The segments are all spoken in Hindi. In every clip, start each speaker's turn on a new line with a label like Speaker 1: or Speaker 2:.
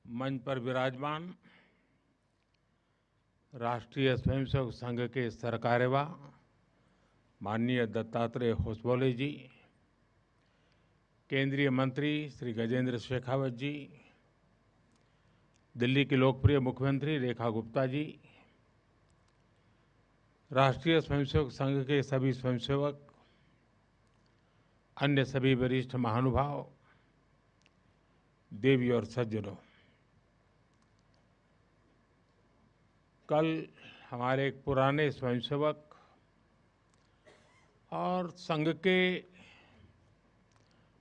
Speaker 1: मंच पर विराजमान राष्ट्रीय स्वयंसेवक संघ के सरकार्यवाह माननीय दत्तात्रेय होसबोले जी, केंद्रीय मंत्री श्री गजेंद्र शेखावत जी, दिल्ली की लोकप्रिय मुख्यमंत्री रेखा गुप्ता जी, राष्ट्रीय स्वयंसेवक संघ के सभी स्वयंसेवक, अन्य सभी वरिष्ठ महानुभाव, देवी और सज्जनों, कल हमारे एक पुराने स्वयंसेवक और संघ के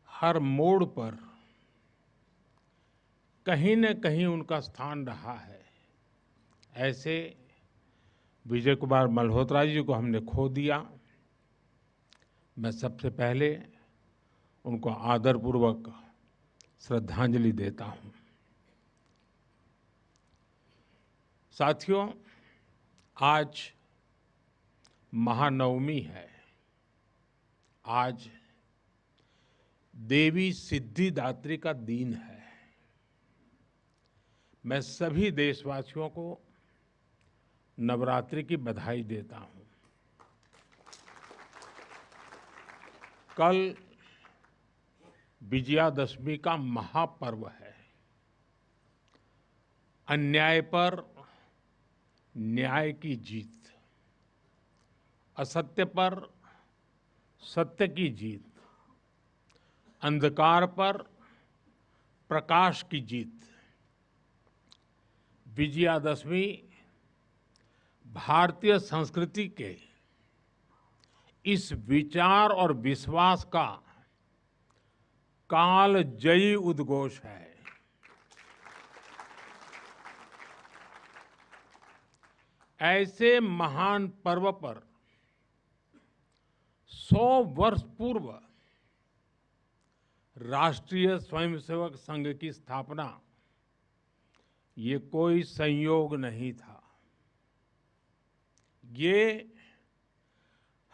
Speaker 1: हर मोड़ पर कहीं न कहीं उनका स्थान रहा है, ऐसे विजय कुमार मल्होत्रा जी को हमने खो दिया। मैं सबसे पहले उनको आदरपूर्वक श्रद्धांजलि देता हूं। साथियों, आज महानवमी है। आज देवी सिद्धिदात्री का दिन है। मैं सभी देशवासियों को नवरात्रि की बधाई देता हूं। कल विजयादशमी का महापर्व है। अन्याय पर न्याय की जीत, असत्य पर सत्य की जीत, अंधकार पर प्रकाश की जीत। विजयादशमी भारतीय संस्कृति के इस विचार और विश्वास का कालजयी उद्घोष है। ऐसे महान पर्व पर 100 वर्ष पूर्व राष्ट्रीय स्वयंसेवक संघ की स्थापना, ये कोई संयोग नहीं था। ये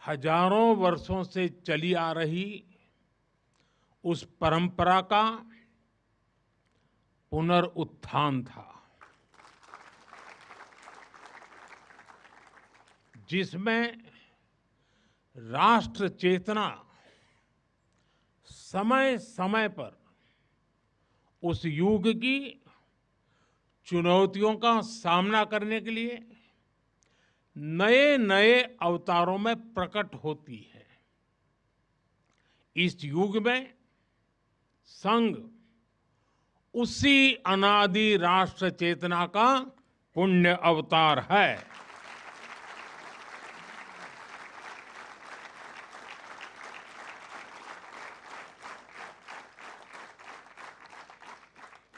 Speaker 1: हजारों वर्षों से चली आ रही उस परंपरा का पुनरुत्थान था, जिसमें राष्ट्र चेतना समय समय पर उस युग की चुनौतियों का सामना करने के लिए नए नए अवतारों में प्रकट होती है। इस युग में संघ उसी अनादि राष्ट्र चेतना का पुण्य अवतार है।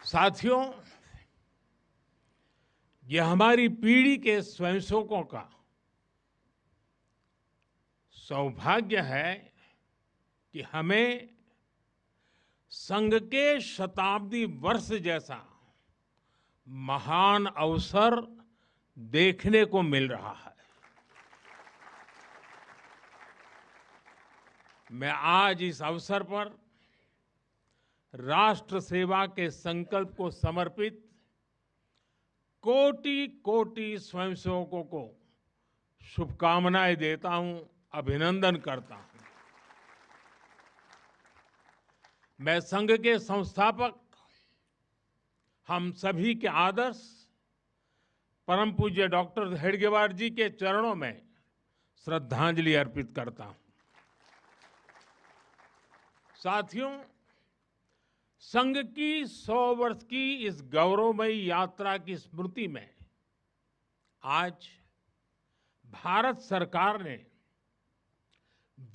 Speaker 1: साथियों, यह हमारी पीढ़ी के स्वयंसेवकों का सौभाग्य है कि हमें संघ के शताब्दी वर्ष जैसा महान अवसर देखने को मिल रहा है। मैं आज इस अवसर पर राष्ट्र सेवा के संकल्प को समर्पित कोटि कोटि स्वयंसेवकों को शुभकामनाएं देता हूं, अभिनंदन करता हूं। मैं संघ के संस्थापक हम सभी के आदर्श परम पूज्य डॉक्टर हेडगेवार जी के चरणों में श्रद्धांजलि अर्पित करता हूं। साथियों, संघ की 100 वर्ष की इस गौरवमयी यात्रा की स्मृति में आज भारत सरकार ने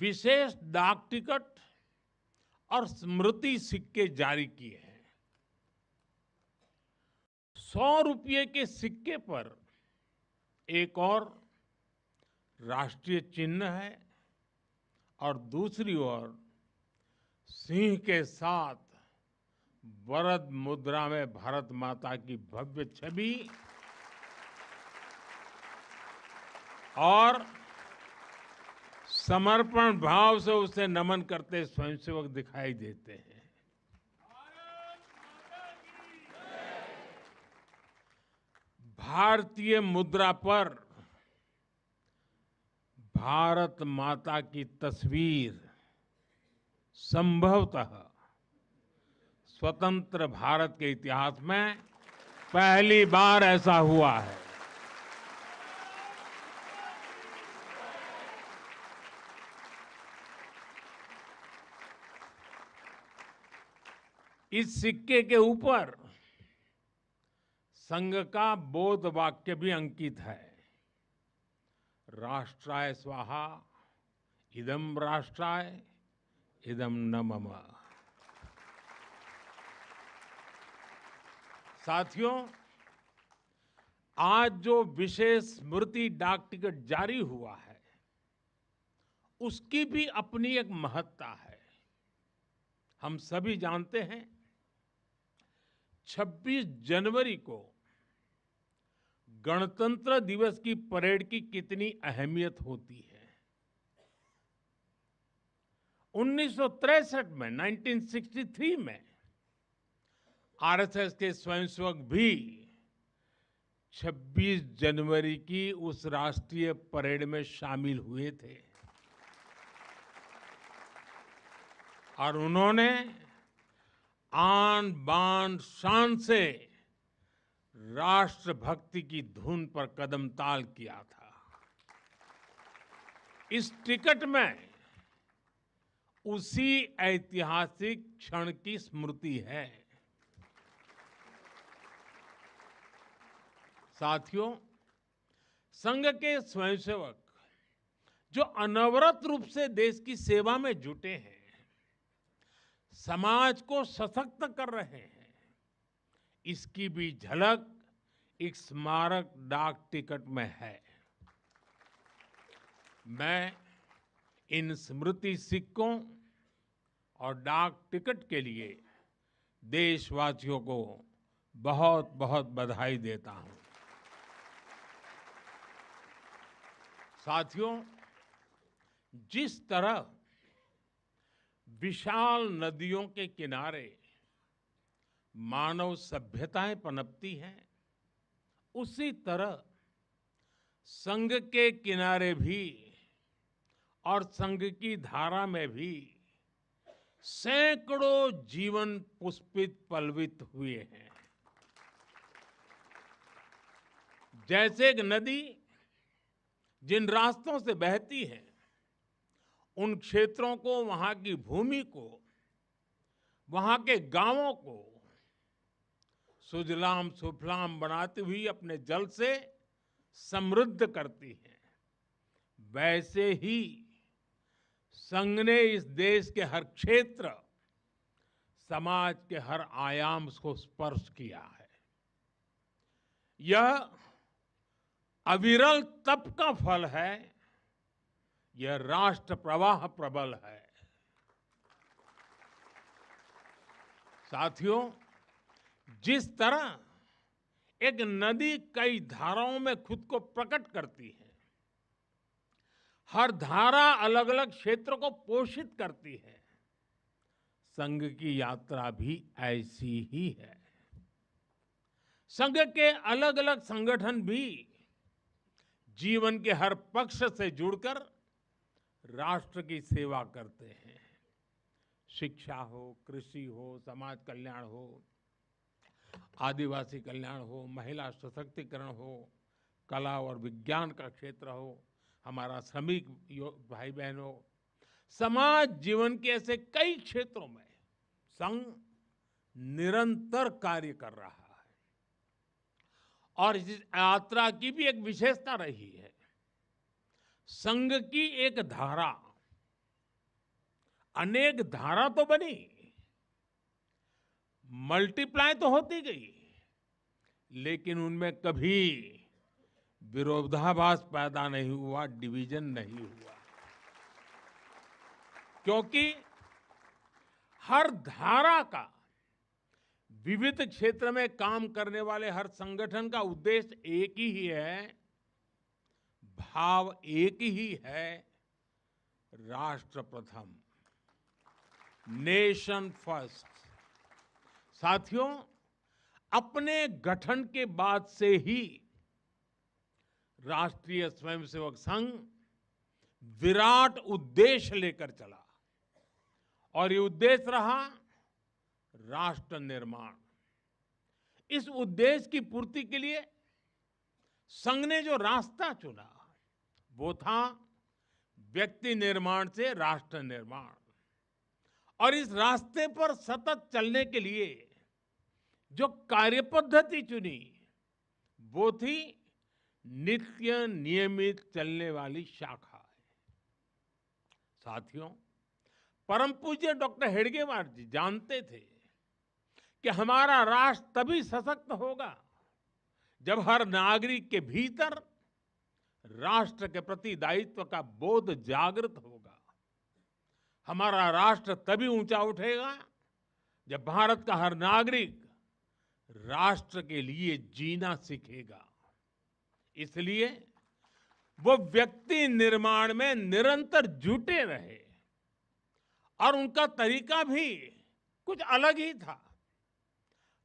Speaker 1: विशेष डाक टिकट और स्मृति सिक्के जारी किए हैं। 100 रुपये के सिक्के पर एक और राष्ट्रीय चिन्ह है और दूसरी ओर सिंह के साथ वरद मुद्रा में भारत माता की भव्य छवि और समर्पण भाव से उसे नमन करते स्वयंसेवक दिखाई देते हैं। भारतीय मुद्रा पर भारत माता की तस्वीर संभवतः स्वतंत्र भारत के इतिहास में पहली बार ऐसा हुआ है। इस सिक्के के ऊपर संघ का बोध वाक्य भी अंकित है। राष्ट्राय स्वाहा इदं राष्ट्राय इदं न मम। साथियों, आज जो विशेष स्मृति डाक टिकट जारी हुआ है उसकी भी अपनी एक महत्ता है। हम सभी जानते हैं 26 जनवरी को गणतंत्र दिवस की परेड की कितनी अहमियत होती है। 1963 में 1963 में आरएसएस के स्वयंसेवक भी 26 जनवरी की उस राष्ट्रीय परेड में शामिल हुए थे और उन्होंने आन बान शान से राष्ट्रभक्ति की धुन पर कदम ताल किया था। इस टिकट में उसी ऐतिहासिक क्षण की स्मृति है। साथियों, संघ के स्वयंसेवक जो अनवरत रूप से देश की सेवा में जुटे हैं, समाज को सशक्त कर रहे हैं, इसकी भी झलक एक स्मारक डाक टिकट में है। मैं इन स्मृति सिक्कों और डाक टिकट के लिए देशवासियों को बहुत बहुत बधाई देता हूं। साथियों, जिस तरह विशाल नदियों के किनारे मानव सभ्यताएं पनपती हैं, उसी तरह संघ के किनारे भी और संघ की धारा में भी सैकड़ों जीवन पुष्पित पल्वित हुए हैं। जैसे एक नदी जिन रास्तों से बहती है, उन क्षेत्रों को, वहां की भूमि को, वहां के गांवों को सुजलाम सुफलाम बनाती हुई अपने जल से समृद्ध करती है, वैसे ही संघ ने इस देश के हर क्षेत्र, समाज के हर आयाम को स्पर्श किया है। यह अविरल तप का फल है, यह राष्ट्र प्रवाह प्रबल है। साथियों, जिस तरह एक नदी कई धाराओं में खुद को प्रकट करती है, हर धारा अलग अलग क्षेत्र को पोषित करती है, संघ की यात्रा भी ऐसी ही है। संघ के अलग अलग संगठन भी जीवन के हर पक्ष से जुड़कर राष्ट्र की सेवा करते हैं। शिक्षा हो, कृषि हो, समाज कल्याण हो, आदिवासी कल्याण हो, महिला सशक्तिकरण हो, कला और विज्ञान का क्षेत्र हो, हमारा श्रमिक भाई बहन हो, समाज जीवन के ऐसे कई क्षेत्रों में संघ निरंतर कार्य कर रहा है। और इस यात्रा की भी एक विशेषता रही है। संघ की एक धारा अनेक धारा तो बनी, मल्टीप्लाई तो होती गई, लेकिन उनमें कभी विरोधाभास पैदा नहीं हुआ, डिवीजन नहीं हुआ, क्योंकि हर धारा का, विविध क्षेत्र में काम करने वाले हर संगठन का उद्देश्य एक ही है, भाव एक ही है, राष्ट्र प्रथम, नेशन फर्स्ट। साथियों, अपने गठन के बाद से ही राष्ट्रीय स्वयंसेवक संघ विराट उद्देश्य लेकर चला और ये उद्देश्य रहा राष्ट्र निर्माण। इस उद्देश्य की पूर्ति के लिए संघ ने जो रास्ता चुना वो था व्यक्ति निर्माण से राष्ट्र निर्माण। और इस रास्ते पर सतत चलने के लिए जो कार्यपद्धति चुनी वो थी नित्य नियमित चलने वाली शाखा है। साथियों, परम पूज्य डॉक्टर हेडगेवार जी जानते थे कि हमारा राष्ट्र तभी सशक्त होगा जब हर नागरिक के भीतर राष्ट्र के प्रति दायित्व का बोध जागृत होगा। हमारा राष्ट्र तभी ऊंचा उठेगा जब भारत का हर नागरिक राष्ट्र के लिए जीना सीखेगा। इसलिए वो व्यक्ति निर्माण में निरंतर जुटे रहे और उनका तरीका भी कुछ अलग ही था।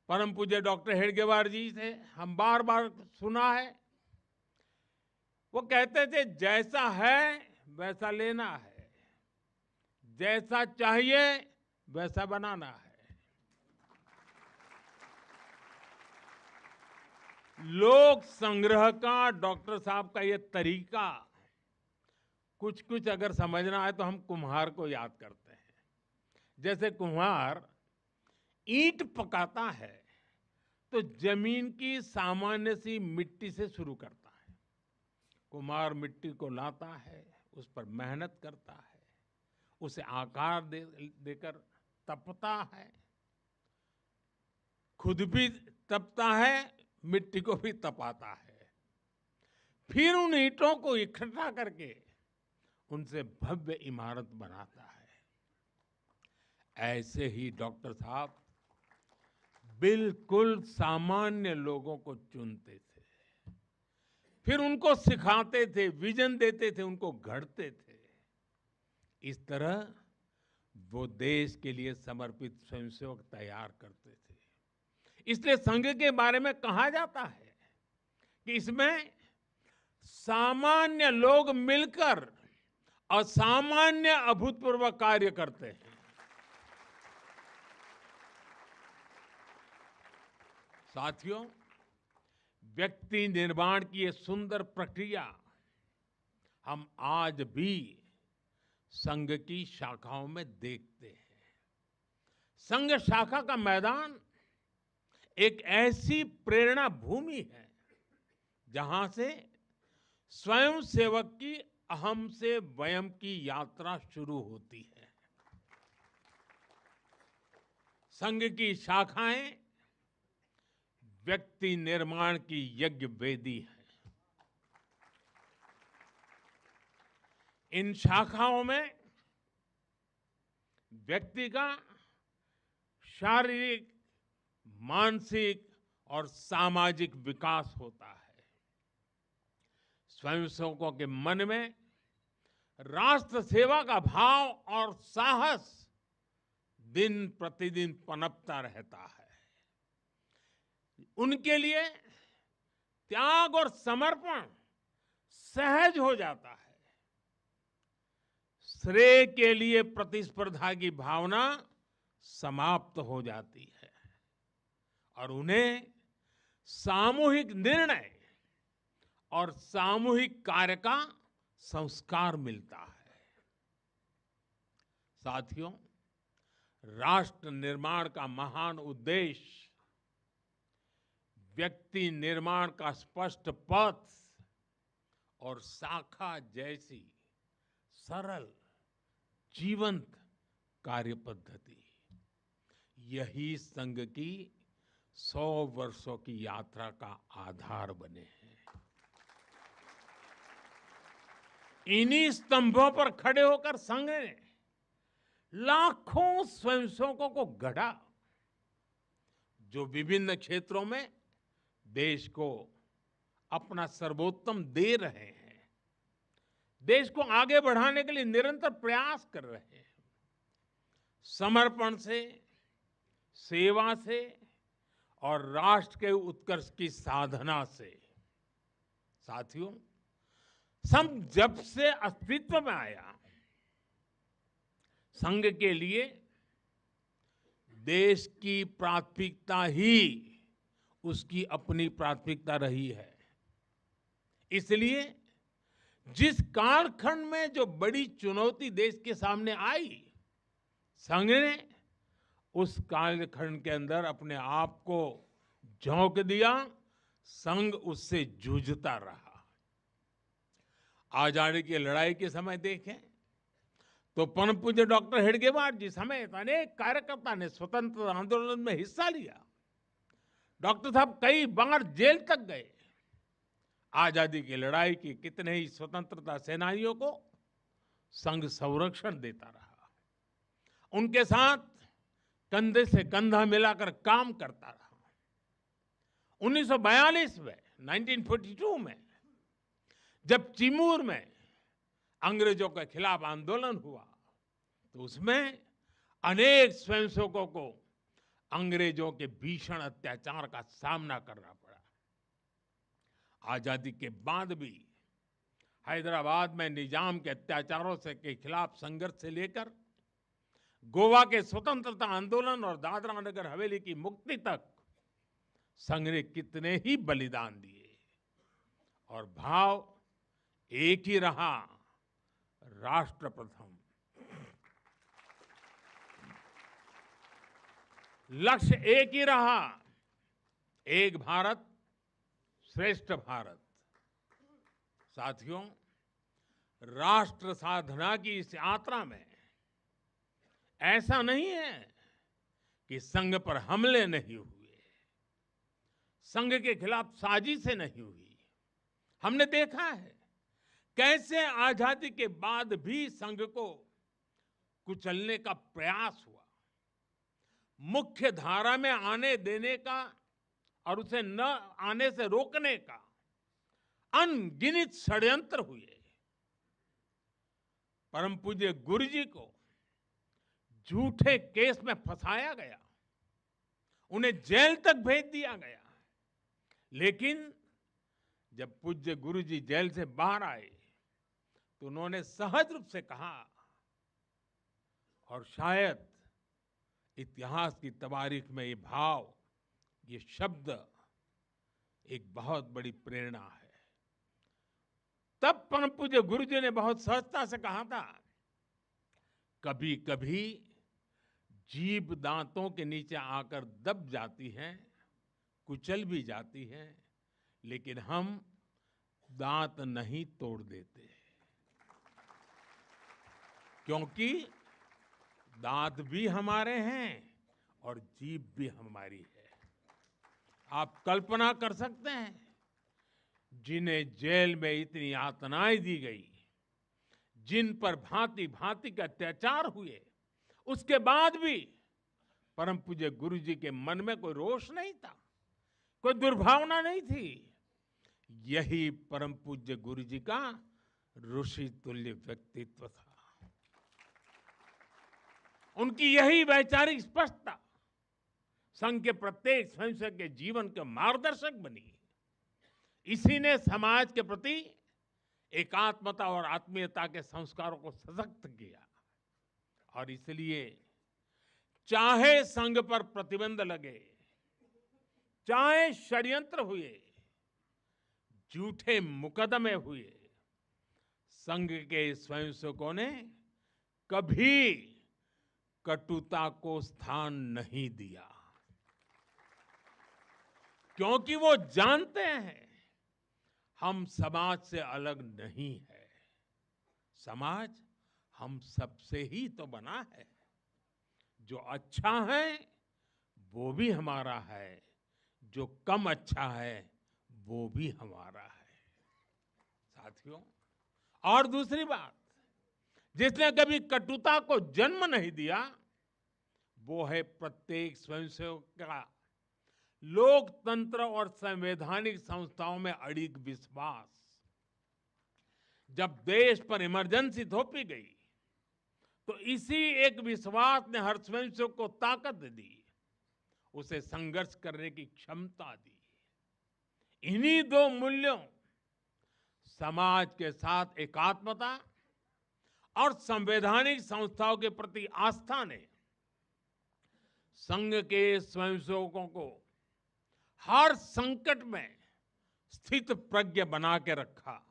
Speaker 1: परम पूज्य डॉक्टर हेडगेवार जी से हम बार बार सुना है, वो कहते थे जैसा है वैसा लेना है, जैसा चाहिए वैसा बनाना है। लोक संग्रह का डॉक्टर साहब का ये तरीका कुछ कुछ अगर समझना है तो हम कुम्हार को याद करते हैं। जैसे कुम्हार ईंट पकाता है तो जमीन की सामान्य सी मिट्टी से शुरू करता है। कुम्हार मिट्टी को लाता है, उस पर मेहनत करता है, उसे आकार देकर तपता है, खुद भी तपता है, मिट्टी को भी तपाता है, फिर उन ईंटों को इकट्ठा करके उनसे भव्य इमारत बनाता है। ऐसे ही डॉक्टर साहब बिल्कुल सामान्य लोगों को चुनते थे, फिर उनको सिखाते थे, विजन देते थे, उनको गढ़ते थे। इस तरह वो देश के लिए समर्पित स्वयंसेवक तैयार करते थे। इसलिए संघ के बारे में कहा जाता है कि इसमें सामान्य लोग मिलकर असामान्य अभूतपूर्व कार्य करते हैं। साथियों, व्यक्ति निर्माण की ये सुंदर प्रक्रिया हम आज भी संघ की शाखाओं में देखते हैं। संघ शाखा का मैदान एक ऐसी प्रेरणा भूमि है जहां से स्वयं सेवक की अहम से वयम की यात्रा शुरू होती है। संघ की शाखाएं व्यक्ति निर्माण की यज्ञ वेदी है। इन शाखाओं में व्यक्ति का शारीरिक, मानसिक और सामाजिक विकास होता है। स्वयंसेवकों के मन में राष्ट्र सेवा का भाव और साहस दिन प्रतिदिन पनपता रहता है। उनके लिए त्याग और समर्पण सहज हो जाता है। श्रेय के लिए प्रतिस्पर्धा की भावना समाप्त हो जाती है और उन्हें सामूहिक निर्णय और सामूहिक कार्य का संस्कार मिलता है। साथियों, राष्ट्र निर्माण का महान उद्देश्य व्यक्ति निर्माण का स्पष्ट पथ और शाखा जैसी सरल जीवंत कार्य पद्धति, यही संघ की 100 वर्षों की यात्रा का आधार बने हैं। इन्हीं स्तंभों पर खड़े होकर संघ ने लाखों स्वयंसेवकों को गढ़ा, जो विभिन्न क्षेत्रों में देश को अपना सर्वोत्तम दे रहे हैं, देश को आगे बढ़ाने के लिए निरंतर प्रयास कर रहे हैं। समर्पण से, सेवा से और राष्ट्र के उत्कर्ष की साधना से। साथियों, संघ जब से अस्तित्व में आया, संघ के लिए देश की प्राथमिकता ही उसकी अपनी प्राथमिकता रही है। इसलिए जिस कालखंड में जो बड़ी चुनौती देश के सामने आई, संघ ने उस कालखंड के अंदर अपने आप को झोंक दिया, संघ उससे जूझता रहा। आजादी की लड़ाई के समय देखें तो परम पूज्य डॉक्टर हेडगेवार जी समेत अनेक कार्यकर्ता ने स्वतंत्रता आंदोलन में हिस्सा लिया। डॉक्टर साहब कई बार जेल तक गए। आजादी की लड़ाई की कितने ही स्वतंत्रता सेनानियों को संघ संरक्षण देता रहा, उनके साथ कंधे से कंधा मिलाकर काम करता रहा। 1942 में 1942 में जब चिमूर में अंग्रेजों के खिलाफ आंदोलन हुआ तो उसमें अनेक स्वयंसेवकों को अंग्रेजों के भीषण अत्याचार का सामना करना पड़ा। आजादी के बाद भी हैदराबाद में निजाम के अत्याचारों से के खिलाफ संघर्ष से लेकर गोवा के स्वतंत्रता आंदोलन और दादरा नगर हवेली की मुक्ति तक संघ ने कितने ही बलिदान दिए और भाव एक ही रहा, राष्ट्र प्रथम। लक्ष्य एक ही रहा, एक भारत श्रेष्ठ भारत। साथियों, राष्ट्र साधना की इस यात्रा में ऐसा नहीं है कि संघ पर हमले नहीं हुए, संघ के खिलाफ साजिशें नहीं हुई। हमने देखा है कैसे आजादी के बाद भी संघ को कुचलने का प्रयास हुआ, मुख्य धारा में आने देने का और उसे न आने से रोकने का अनगिनत षड्यंत्र हुए। परम पूज्य गुरु जी को झूठे केस में फंसाया गया, उन्हें जेल तक भेज दिया गया, लेकिन जब पूज्य गुरु जी जेल से बाहर आए तो उन्होंने सहज रूप से कहा, और शायद इतिहास की तवारीख में ये भाव, ये शब्द एक बहुत बड़ी प्रेरणा है। तब परम पूज्य गुरु जी ने बहुत सहजता से कहा था, कभी कभी जीभ दांतों के नीचे आकर दब जाती है, कुचल भी जाती है, लेकिन हम दांत नहीं तोड़ देते, क्योंकि दांत भी हमारे हैं और जीभ भी हमारी है। आप कल्पना कर सकते हैं, जिन्हें जेल में इतनी यातनाएं दी गई, जिन पर भांति भांति के अत्याचार हुए, उसके बाद भी परम पूज्य गुरु जी के मन में कोई रोष नहीं था, कोई दुर्भावना नहीं थी। यही परम पूज्य गुरु जी का ऋषि तुल्य व्यक्तित्व था। उनकी यही वैचारिक स्पष्टता संघ के प्रत्येक स्वयंसेवक के जीवन के मार्गदर्शक बनी। इसी ने समाज के प्रति एकात्मता और आत्मीयता के संस्कारों को सशक्त किया। और इसलिए चाहे संघ पर प्रतिबंध लगे, चाहे षड्यंत्र हुए, झूठे मुकदमे हुए, संघ के स्वयंसेवकों ने कभी कटुता को स्थान नहीं दिया, क्योंकि वो जानते हैं हम समाज से अलग नहीं है, समाज हम सबसे ही तो बना है। जो अच्छा है वो भी हमारा है, जो कम अच्छा है वो भी हमारा है। साथियों, और दूसरी बात, जिसने कभी कटुता को जन्म नहीं दिया, वो है प्रत्येक स्वयंसेवक का लोकतंत्र और संवैधानिक संस्थाओं में अडिग विश्वास। जब देश पर इमरजेंसी थोपी गई तो इसी एक विश्वास ने हर स्वयंसेवक को ताकत दी, उसे संघर्ष करने की क्षमता दी। इन्हीं दो मूल्यों, समाज के साथ एकात्मता और संवैधानिक संस्थाओं के प्रति आस्था ने संघ के स्वयंसेवकों को हर संकट में स्थित प्रज्ञ बना के रखा,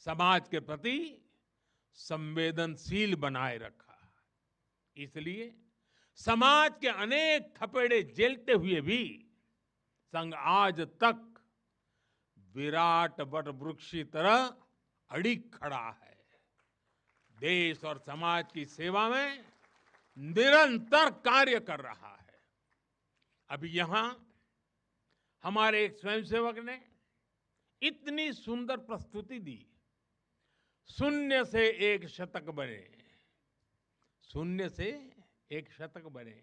Speaker 1: समाज के प्रति संवेदनशील बनाए रखा। इसलिए समाज के अनेक थपेड़े झेलते हुए भी संघ आज तक विराट वट वृक्ष की तरह अडिग खड़ा है। देश और समाज की सेवा में निरंतर कार्य कर रहा है। अभी यहां हमारे एक स्वयंसेवक ने इतनी सुंदर प्रस्तुति दी, शून्य से एक शतक बने, शून्य से एक शतक बने,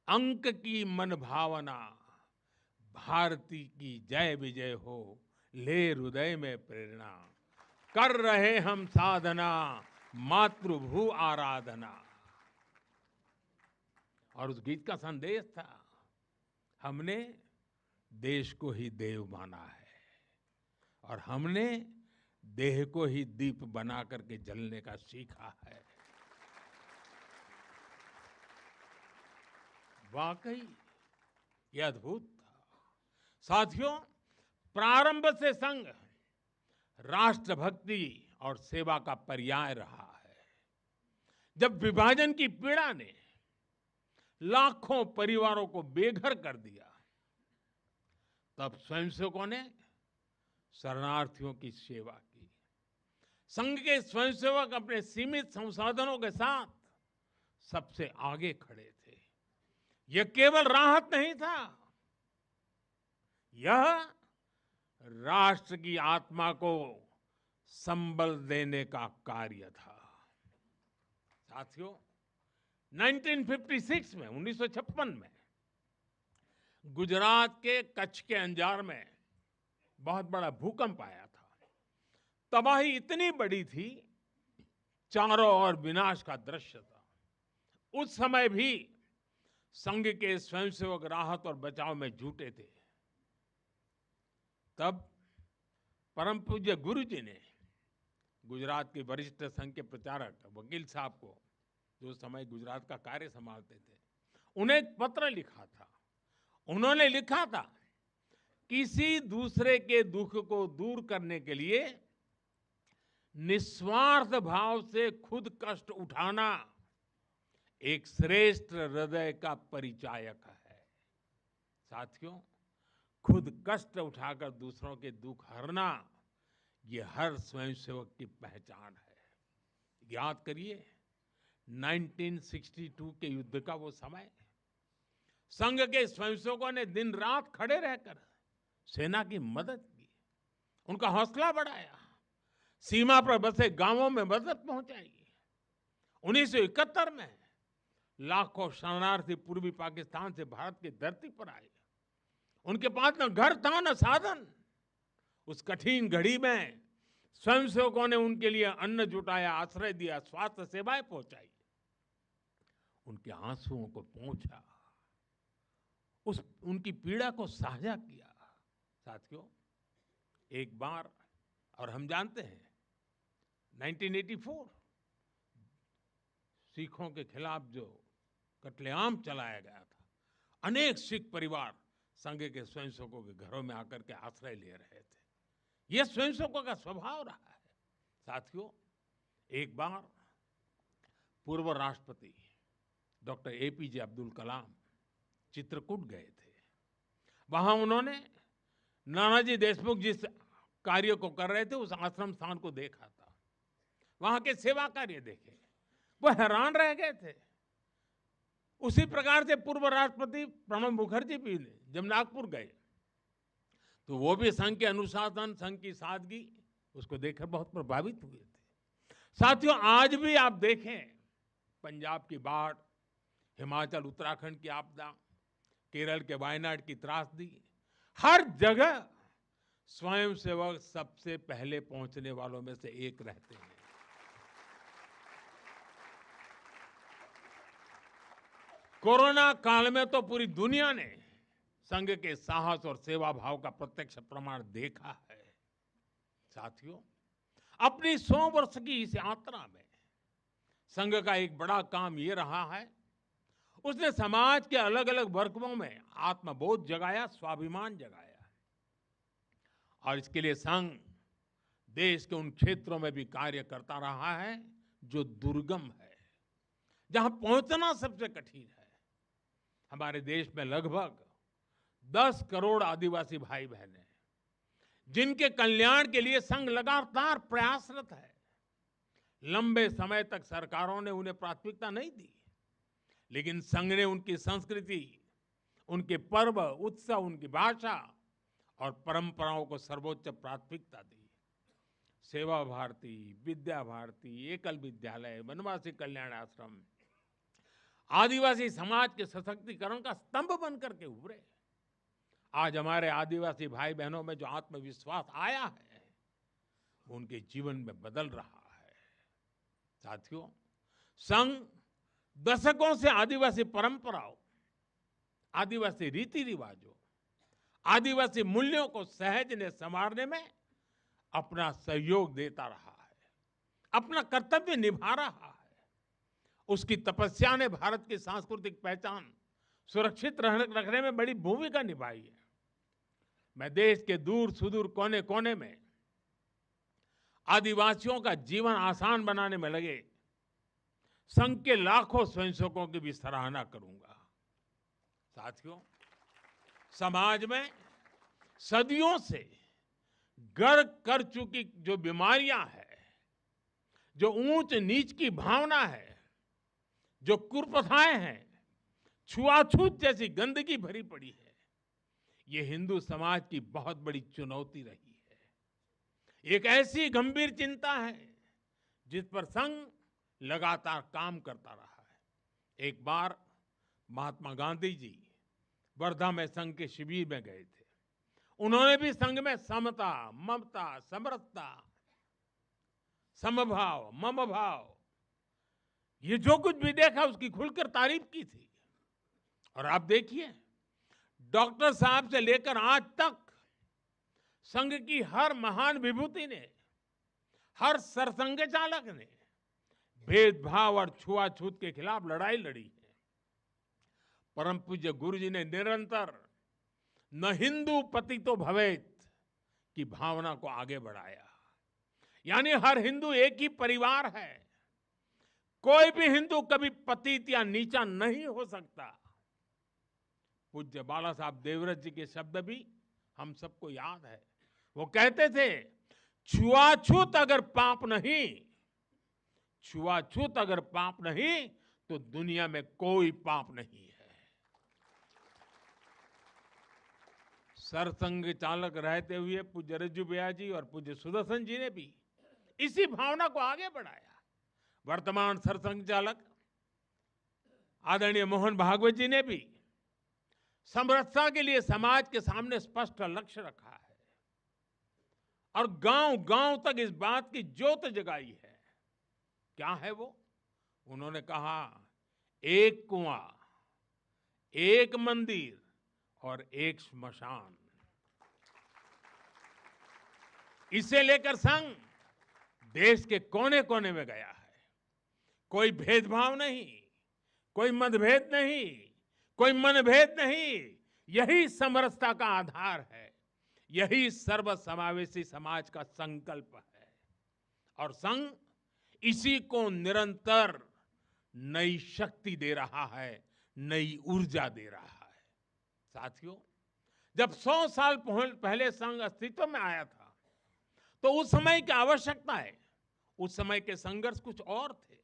Speaker 1: अंक की मन भावना, भारती की जय विजय हो, ले हृदय में प्रेरणा, कर रहे हम साधना, मातृभू आराधना। और उस गीत का संदेश था, हमने देश को ही देव माना है और हमने देह को ही दीप बना करके जलने का सीखा है। वाकई ये अद्भुत था। साथियों, प्रारंभ से संघ राष्ट्रभक्ति और सेवा का पर्याय रहा है। जब विभाजन की पीड़ा ने लाखों परिवारों को बेघर कर दिया, तब स्वयंसेवकों ने शरणार्थियों की सेवा की। संघ के स्वयंसेवक अपने सीमित संसाधनों के साथ सबसे आगे खड़े थे। यह केवल राहत नहीं था, यह राष्ट्र की आत्मा को संबल देने का कार्य था। साथियों, 1956 में 1956 में गुजरात के कच्छ के अंजार में बहुत बड़ा भूकंप आया था। तबाही इतनी बड़ी थी, चारों ओर विनाश का दृश्य था। उस समय भी संघ के स्वयंसेवक राहत और बचाव में जुटे थे। तब परम पूज्य गुरु जी ने गुजरात के वरिष्ठ संघ के प्रचारक वकील साहब को, जो समय गुजरात का कार्य संभालते थे, उन्हें एक पत्र लिखा था। उन्होंने लिखा था, किसी दूसरे के दुख को दूर करने के लिए निस्वार्थ भाव से खुद कष्ट उठाना एक श्रेष्ठ हृदय का परिचायक है। साथियों, खुद कष्ट उठाकर दूसरों के दुख हरना, ये हर स्वयंसेवक की पहचान है। याद करिए 1962 के युद्ध का वो समय, संघ के स्वयंसेवकों ने दिन रात खड़े रहकर सेना की मदद की, उनका हौसला बढ़ाया, सीमा पर बसे गांवों में मदद पहुंचाई। 1971 में लाखों शरणार्थी पूर्वी पाकिस्तान से भारत की धरती पर आए। उनके पास न घर था न साधन। उस कठिन घड़ी में स्वयंसेवकों ने उनके लिए अन्न जुटाया, आश्रय दिया, स्वास्थ्य सेवाएं पहुंचाई, उनके आंसुओं को पोंछा, उनकी पीड़ा को साझा किया। साथियों, एक बार, और हम जानते हैं 1984 सिखों के खिलाफ जो कत्लेआम चलाया गया था, अनेक सिख परिवार संघ के स्वयंसेवकों के घरों में आकर के आश्रय ले रहे थे। यह स्वयंसेवकों का स्वभाव रहा है। साथियों, एक बार पूर्व राष्ट्रपति डॉक्टर एपीजे अब्दुल कलाम चित्रकूट गए थे। वहां उन्होंने नानाजी देशमुख जिस कार्य को कर रहे थे, उस आश्रम स्थान को देखा था, वहां के सेवा कार्य देखे, वो हैरान रह गए थे। उसी प्रकार से पूर्व राष्ट्रपति प्रणब मुखर्जी भी जब नागपुर गए तो वो भी संघ के अनुशासन, संघ की सादगी, उसको देखकर बहुत प्रभावित हुए थे। साथियों, आज भी आप देखें, पंजाब की बाढ़, हिमाचल उत्तराखंड की आपदा, केरल के वायनाड की त्रासदी, हर जगह स्वयंसेवक सबसे पहले पहुंचने वालों में से एक रहते हैं। कोरोना काल में तो पूरी दुनिया ने संघ के साहस और सेवा भाव का प्रत्यक्ष प्रमाण देखा है। साथियों, अपनी 100 वर्ष की इस यात्रा में संघ का एक बड़ा काम ये रहा है, उसने समाज के अलग अलग वर्गों में आत्मबोध जगाया, स्वाभिमान जगाया। और इसके लिए संघ देश के उन क्षेत्रों में भी कार्य करता रहा है जो दुर्गम है, जहां पहुंचना सबसे कठिन है। हमारे देश में लगभग 10 करोड़ आदिवासी भाई बहन हैं, जिनके कल्याण के लिए संघ लगातार प्रयासरत है। लंबे समय तक सरकारों ने उन्हें प्राथमिकता नहीं दी, लेकिन संघ ने उनकी संस्कृति, उनके पर्व, उत्सव, उनकी भाषा और परंपराओं को सर्वोच्च प्राथमिकता दी। सेवा भारती, विद्या भारती, एकल विद्यालय, वनवासी कल्याण आश्रम आदिवासी समाज के सशक्तिकरण का स्तंभ बनकर के उभरे। आज हमारे आदिवासी भाई बहनों में जो आत्मविश्वास आया है, वो उनके जीवन में बदल रहा है। साथियों, संघ दशकों से आदिवासी परंपराओं, आदिवासी रीति रिवाजों, आदिवासी मूल्यों को सहजने संवारने में अपना सहयोग देता रहा है, अपना कर्तव्य निभा रहा है। उसकी तपस्या ने भारत की सांस्कृतिक पहचान सुरक्षित रखने में बड़ी भूमिका निभाई है। मैं देश के दूर सुदूर कोने कोने में आदिवासियों का जीवन आसान बनाने में लगे संघ के लाखों स्वयंसेवकों की भी सराहना करूंगा। साथियों, समाज में सदियों से घर कर चुकी जो बीमारियां हैं, जो ऊंच नीच की भावना है, जो कुप्रथाएं हैं, छुआछूत जैसी गंदगी भरी पड़ी है, ये हिंदू समाज की बहुत बड़ी चुनौती रही है। एक ऐसी गंभीर चिंता है जिस पर संघ लगातार काम करता रहा है। एक बार महात्मा गांधी जी वर्धा में संघ के शिविर में गए थे। उन्होंने भी संघ में समता, ममता, समरसता, समभाव, मम भाव, ये जो कुछ भी देखा उसकी खुलकर तारीफ की थी। और आप देखिए, डॉक्टर साहब से लेकर आज तक संघ की हर महान विभूति ने, हर सरसंघ चालक ने भेदभाव और छुआछूत के खिलाफ लड़ाई लड़ी है। परम पूज्य गुरु जी ने निरंतर न हिंदू पतितो भवेत की भावना को आगे बढ़ाया। यानी हर हिंदू एक ही परिवार है, कोई भी हिंदू कभी पतित या नीचा नहीं हो सकता। पूज्य बाला साहब देवव्रत जी के शब्द भी हम सबको याद है। वो कहते थे, छुआछूत अगर पाप नहीं, छुआछूत अगर पाप नहीं तो दुनिया में कोई पाप नहीं है। सरसंघ चालक रहते हुए पूज्य रज्जू भैया जी और पूज्य सुदर्शन जी ने भी इसी भावना को आगे बढ़ाया। वर्तमान सरसंघ चालक आदरणीय मोहन भागवत जी ने भी समरसता के लिए समाज के सामने स्पष्ट लक्ष्य रखा है और गांव गांव तक इस बात की ज्योत जगाई है। क्या है वो? उन्होंने कहा, एक कुआं, एक मंदिर और एक श्मशान। इसे लेकर संघ देश के कोने कोने में गया है। कोई भेदभाव नहीं, कोई मतभेद नहीं, कोई मनभेद नहीं, यही समरसता का आधार है, यही सर्वसमावेशी समाज का संकल्प है। और संघ इसी को निरंतर नई शक्ति दे रहा है, नई ऊर्जा दे रहा है। साथियों, जब 100 साल पहले संघ अस्तित्व में आया था, तो उस समय की आवश्यकताएं, उस समय के संघर्ष कुछ और थे।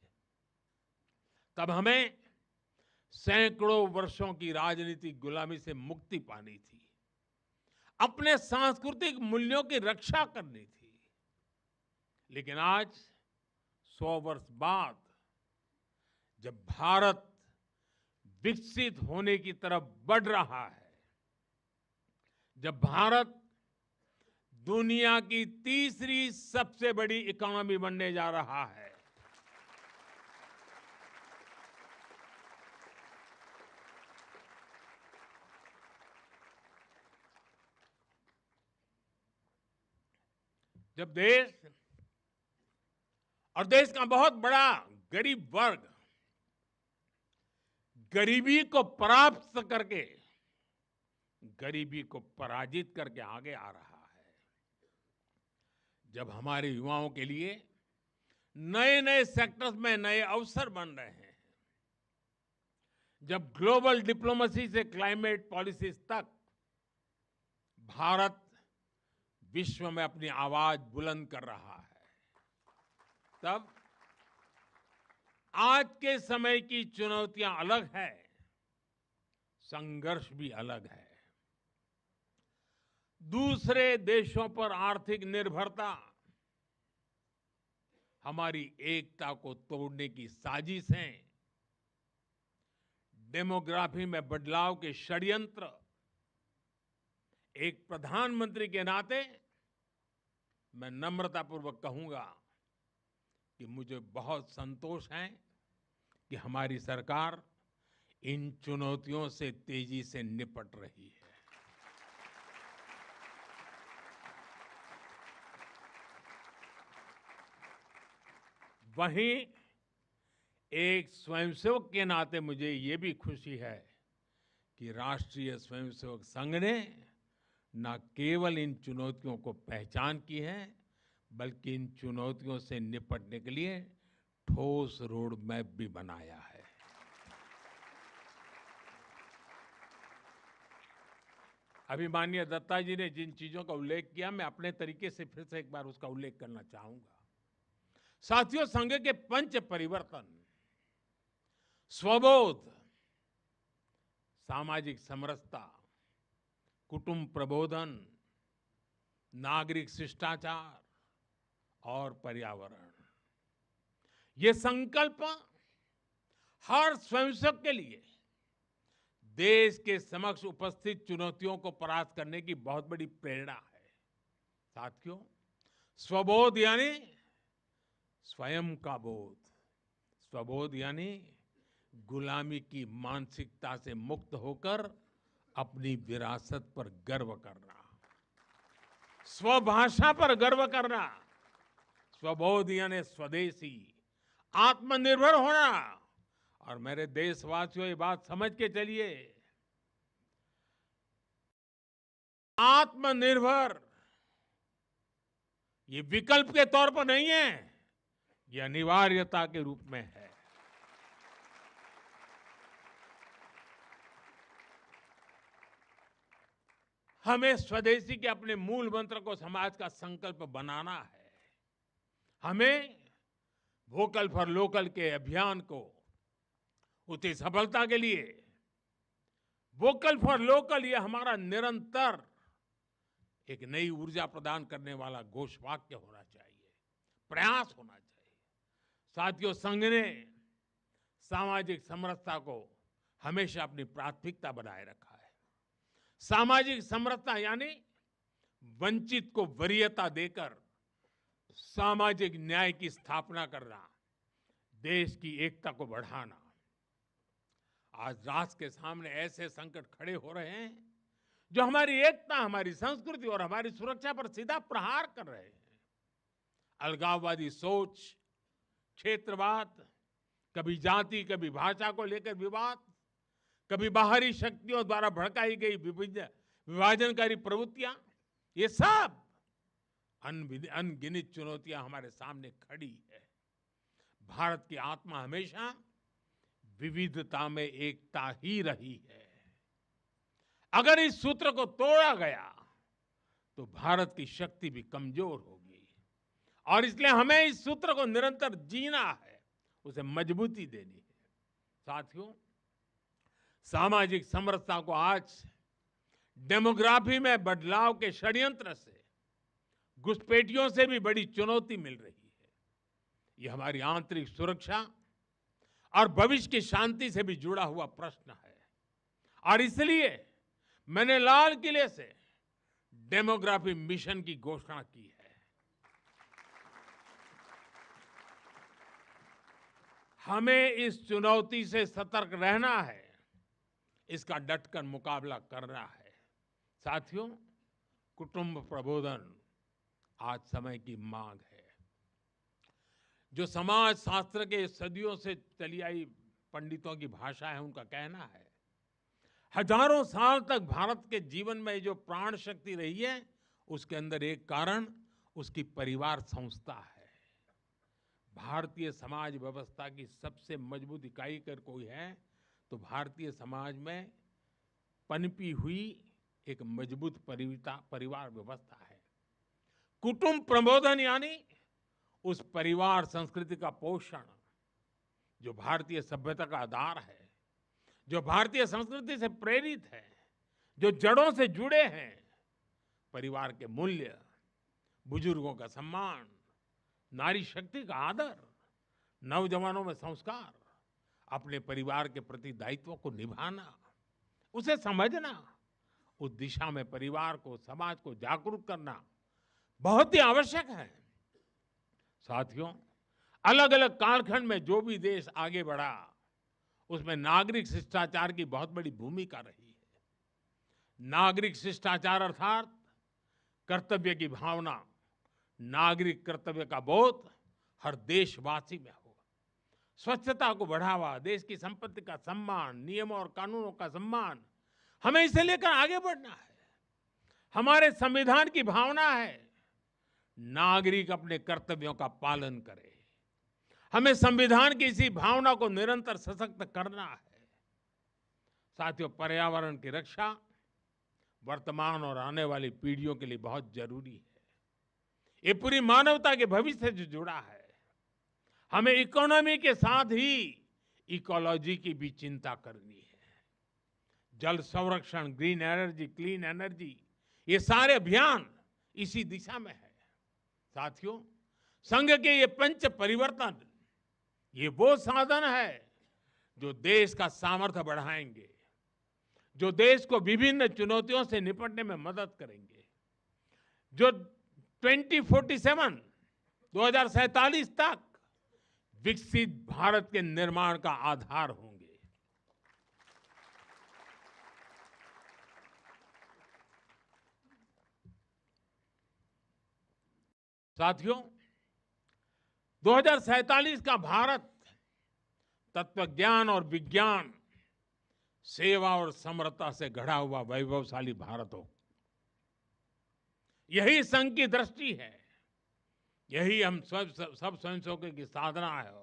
Speaker 1: तब हमें सैकड़ों वर्षों की राजनीतिक गुलामी से मुक्ति पानी थी, अपने सांस्कृतिक मूल्यों की रक्षा करनी थी। लेकिन आज 100 वर्ष बाद जब भारत विकसित होने की तरफ बढ़ रहा है, जब भारत दुनिया की तीसरी सबसे बड़ी इकोनॉमी बनने जा रहा है, जब देश और देश का बहुत बड़ा गरीब वर्ग गरीबी को परास्त करके गरीबी को पराजित करके आगे आ रहा है, जब हमारे युवाओं के लिए नए नए सेक्टर्स में नए अवसर बन रहे हैं, जब ग्लोबल डिप्लोमेसी से क्लाइमेट पॉलिसीज तक भारत विश्व में अपनी आवाज बुलंद कर रहा है, तब आज के समय की चुनौतियां अलग है, संघर्ष भी अलग है। दूसरे देशों पर आर्थिक निर्भरता हमारी एकता को तोड़ने की साजिशें, डेमोग्राफी में बदलाव के षड्यंत्र, एक प्रधानमंत्री के नाते मैं नम्रतापूर्वक कहूंगा कि मुझे बहुत संतोष है कि हमारी सरकार इन चुनौतियों से तेजी से निपट रही है। वहीं एक स्वयंसेवक के नाते मुझे ये भी खुशी है कि राष्ट्रीय स्वयंसेवक संघ ने न केवल इन चुनौतियों को पहचान की है, बल्कि इन चुनौतियों से निपटने के लिए ठोस रोड मैप भी बनाया है। अभी माननीय दत्ता जी ने जिन चीजों का उल्लेख किया, मैं अपने तरीके से फिर से एक बार उसका उल्लेख करना चाहूंगा। साथियों, संघ के पंच परिवर्तन, स्वबोध, सामाजिक समरसता, कुटुंब प्रबोधन, नागरिक शिष्टाचार और पर्यावरण, ये संकल्प हर स्वयंसेवक के लिए देश के समक्ष उपस्थित चुनौतियों को परास्त करने की बहुत बड़ी प्रेरणा है। साथियों, स्वबोध यानी स्वयं का बोध, स्वबोध यानी गुलामी की मानसिकता से मुक्त होकर अपनी विरासत पर गर्व करना, स्वभाषा पर गर्व करना। स्वबोध यानी स्वदेशी, आत्मनिर्भर होना। और मेरे देशवासियों, ये बात समझ के चलिए, आत्मनिर्भर ये विकल्प के तौर पर नहीं है, ये अनिवार्यता के रूप में है। हमें स्वदेशी के अपने मूल मंत्र को समाज का संकल्प बनाना है। हमें वोकल फॉर लोकल के अभियान को उसकी सफलता के लिए वोकल फॉर लोकल ये हमारा निरंतर एक नई ऊर्जा प्रदान करने वाला घोषवाक्य होना चाहिए, प्रयास होना चाहिए। साथियों, संघ ने सामाजिक समरसता को हमेशा अपनी प्राथमिकता बनाए रखा है। सामाजिक समरसता यानी वंचित को वरीयता देकर सामाजिक न्याय की स्थापना करना, देश की एकता को बढ़ाना। आज राष्ट्र के सामने ऐसे संकट खड़े हो रहे हैं जो हमारी एकता, हमारी संस्कृति और हमारी सुरक्षा पर सीधा प्रहार कर रहे हैं। अलगाववादी सोच, क्षेत्रवाद, कभी जाति, कभी भाषा को लेकर विवाद, कभी बाहरी शक्तियों द्वारा भड़काई गई विभाजनकारी प्रवृत्तियां, ये सब अनगिनत चुनौतियां हमारे सामने खड़ी है। भारत की आत्मा हमेशा विविधता में एकता ही रही है। अगर इस सूत्र को तोड़ा गया तो भारत की शक्ति भी कमजोर होगी, और इसलिए हमें इस सूत्र को निरंतर जीना है, उसे मजबूती देनी है। साथियों, सामाजिक समरसता को आज डेमोग्राफी में बदलाव के षड्यंत्र से, घुसपैठियों से भी बड़ी चुनौती मिल रही है। ये हमारी आंतरिक सुरक्षा और भविष्य की शांति से भी जुड़ा हुआ प्रश्न है, और इसलिए मैंने लाल किले से डेमोग्राफी मिशन की घोषणा की है। हमें इस चुनौती से सतर्क रहना है, इसका डटकर मुकाबला करना है। साथियों, कुटुंब प्रबोधन, आज समय की मांग है। जो समाज शास्त्र के सदियों से चली आई पंडितों की भाषा है, उनका कहना है, हजारों साल तक भारत के जीवन में जो प्राण शक्ति रही है, उसके अंदर एक कारण उसकी परिवार संस्था है। भारतीय समाज व्यवस्था की सबसे मजबूत इकाई अगर कोई है तो भारतीय समाज में पनपी हुई एक मजबूत परिवार व्यवस्था है। कुटुंब प्रबोधन यानी उस परिवार संस्कृति का पोषण जो भारतीय सभ्यता का आधार है, जो भारतीय संस्कृति से प्रेरित है, जो जड़ों से जुड़े हैं। परिवार के मूल्य, बुजुर्गों का सम्मान, नारी शक्ति का आदर, नौजवानों में संस्कार, अपने परिवार के प्रति दायित्व को निभाना, उसे समझना, उस दिशा में परिवार को, समाज को जागरूक करना बहुत ही आवश्यक है। साथियों, अलग अलग कालखंड में जो भी देश आगे बढ़ा, उसमें नागरिक शिष्टाचार की बहुत बड़ी भूमिका रही है। नागरिक शिष्टाचार अर्थात कर्तव्य की भावना, नागरिक कर्तव्य का बोध हर देशवासी में हो। स्वच्छता को बढ़ावा, देश की संपत्ति का सम्मान, नियमों और कानूनों का सम्मान, हमें इसे लेकर आगे बढ़ना है। हमारे संविधान की भावना है नागरिक अपने कर्तव्यों का पालन करे। हमें संविधान की इसी भावना को निरंतर सशक्त करना है। साथियों, पर्यावरण की रक्षा वर्तमान और आने वाली पीढ़ियों के लिए बहुत जरूरी है। ये पूरी मानवता के भविष्य से जुड़ा है। हमें इकोनॉमी के साथ ही इकोलॉजी की भी चिंता करनी है। जल संरक्षण, ग्रीन एनर्जी, क्लीन एनर्जी, ये सारे अभियान इसी दिशा में है। साथियों, संघ के ये पंच परिवर्तन, ये वो साधन है जो देश का सामर्थ्य बढ़ाएंगे, जो देश को विभिन्न चुनौतियों से निपटने में मदद करेंगे, जो 2047 तक विकसित भारत के निर्माण का आधार होंगे। साथियों, 2047 का भारत तत्वज्ञान और विज्ञान, सेवा और समरसता से गढ़ा हुआ वैभवशाली भारत हो। यही संघ की दृष्टि है, यही हम सब स्वयंसेवकों की साधना है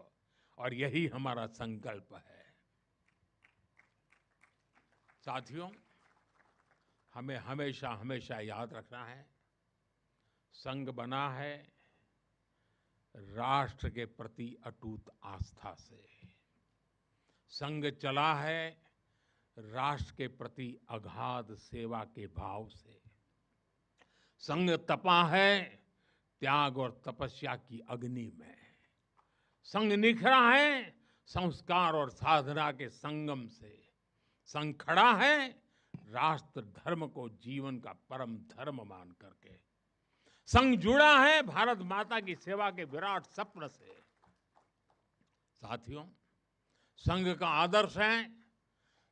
Speaker 1: और यही हमारा संकल्प है। साथियों, हमें हमेशा हमेशा याद रखना है, संघ बना है राष्ट्र के प्रति अटूट आस्था से। संघ चला है राष्ट्र के प्रति अगाध सेवा के भाव से। संघ तपा है त्याग और तपस्या की अग्नि में। संघ निखरा है संस्कार और साधना के संगम से। संघ खड़ा है राष्ट्र धर्म को जीवन का परम धर्म मान करके। संघ जुड़ा है भारत माता की सेवा के विराट सपने से। साथियों, संघ का आदर्श है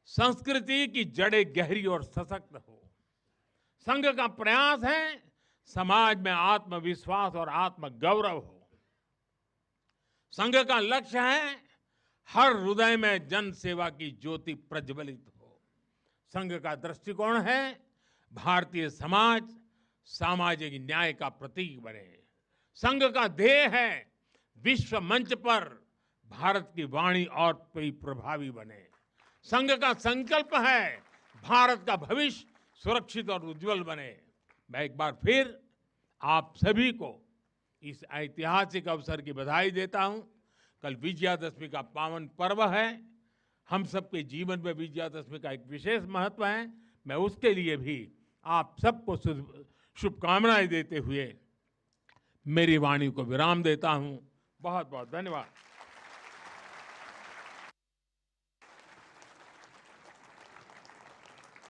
Speaker 1: संस्कृति की जड़ें गहरी और सशक्त हो। संघ का प्रयास है समाज में आत्मविश्वास और आत्मगौरव हो। संघ का लक्ष्य है हर हृदय में जन सेवा की ज्योति प्रज्वलित हो। संघ का दृष्टिकोण है भारतीय समाज सामाजिक न्याय का प्रतीक बने। संघ का ध्येय है विश्व मंच पर भारत की वाणी और भी प्रभावी बने। संघ का संकल्प है भारत का भविष्य सुरक्षित और उज्जवल बने। मैं एक बार फिर आप सभी को इस ऐतिहासिक अवसर की बधाई देता हूं। कल विजयादशमी का पावन पर्व है। हम सबके जीवन में विजयादशमी का एक विशेष महत्व है। मैं उसके लिए भी आप सबको शुभकामनाएं देते हुए मेरी वाणी को विराम देता हूं। बहुत बहुत धन्यवाद।